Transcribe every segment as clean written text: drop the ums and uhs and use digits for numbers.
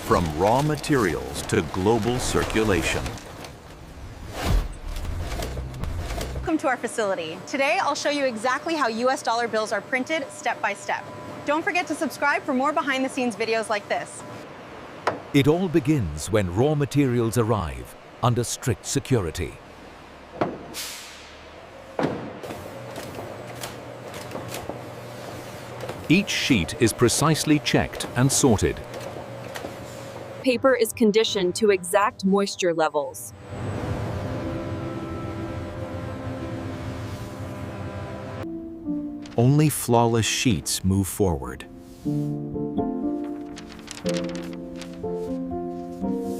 from raw materials to global circulation. Welcome to our facility. Today, I'll show you exactly how US dollar bills are printed step by step. Don't forget to subscribe for more behind-the-scenes videos like this. It all begins when raw materials arrive under strict security. Each sheet is precisely checked and sorted. Paper is conditioned to exact moisture levels. Only flawless sheets move forward.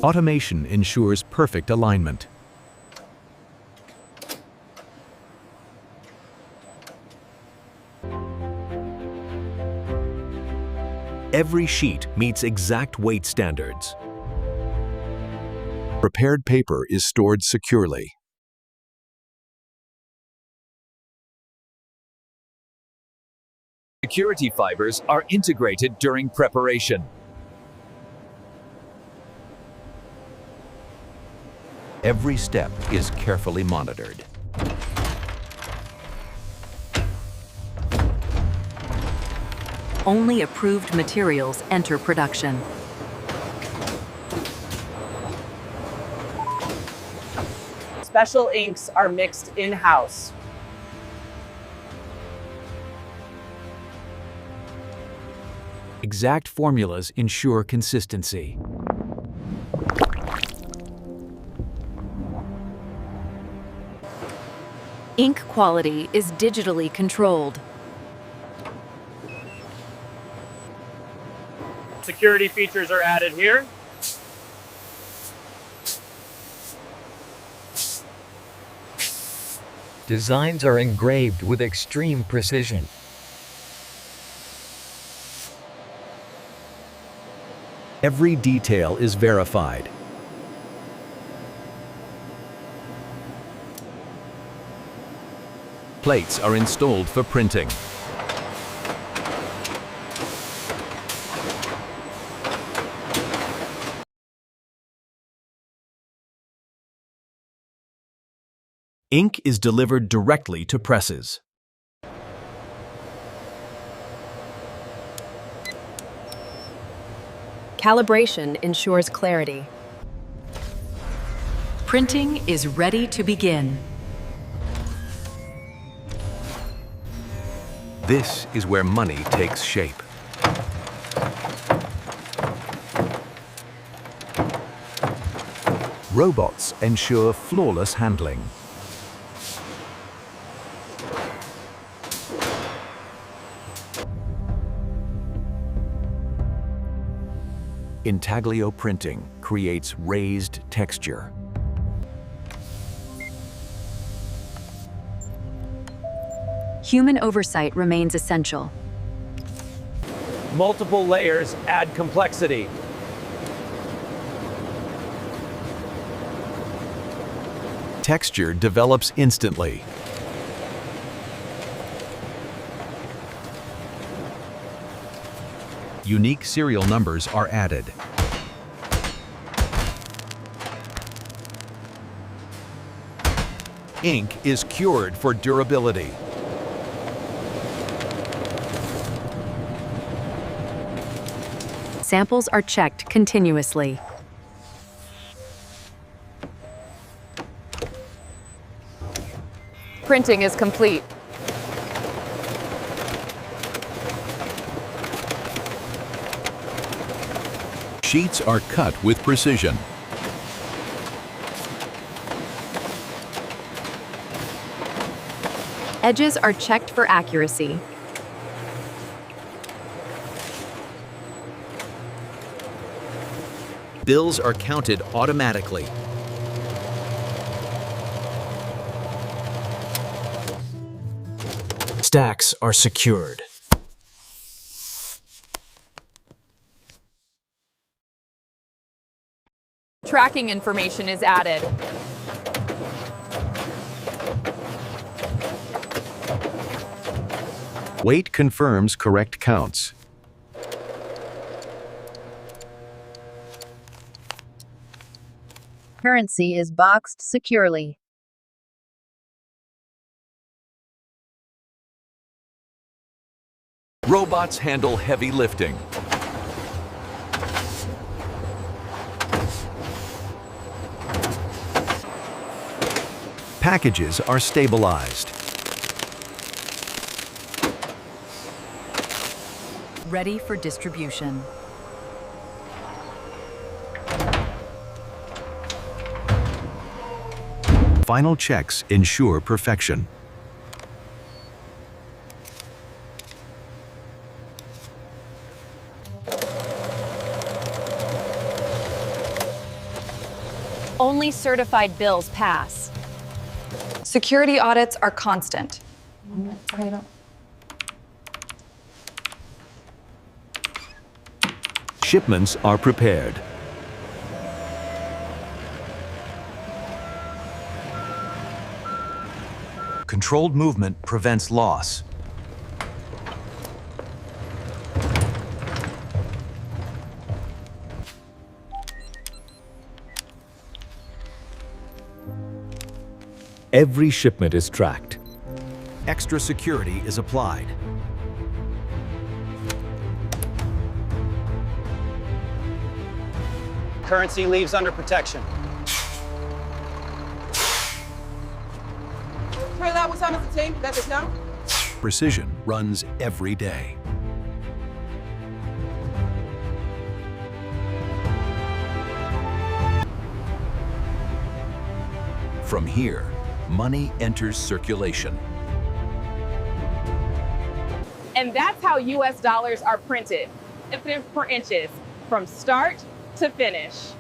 Automation ensures perfect alignment. Every sheet meets exact weight standards. Prepared paper is stored securely. Security fibers are integrated during preparation. Every step is carefully monitored. Only approved materials enter production. Special inks are mixed in-house. Exact formulas ensure consistency. Ink quality is digitally controlled. Security features are added here. Designs are engraved with extreme precision. Every detail is verified. Plates are installed for printing. Ink is delivered directly to presses. Calibration ensures clarity. Printing is ready to begin. This is where money takes shape. Robots ensure flawless handling. Intaglio printing creates raised texture. Human oversight remains essential. Multiple layers add complexity. Texture develops instantly. Unique serial numbers are added. Ink is cured for durability. Samples are checked continuously. Printing is complete. Sheets are cut with precision. Edges are checked for accuracy. Bills are counted automatically. Stacks are secured. Tracking information is added. Weight confirms correct counts. Currency is boxed securely. Robots handle heavy lifting. Packages are stabilized. Ready for distribution. Final checks ensure perfection. Only certified bills pass. Security audits are constant. Shipments are prepared. Controlled movement prevents loss. Every shipment is tracked. Extra security is applied. Currency leaves under protection. Precision runs every day. From here, money enters circulation. And that's how US dollars are printed, inches, from start to finish.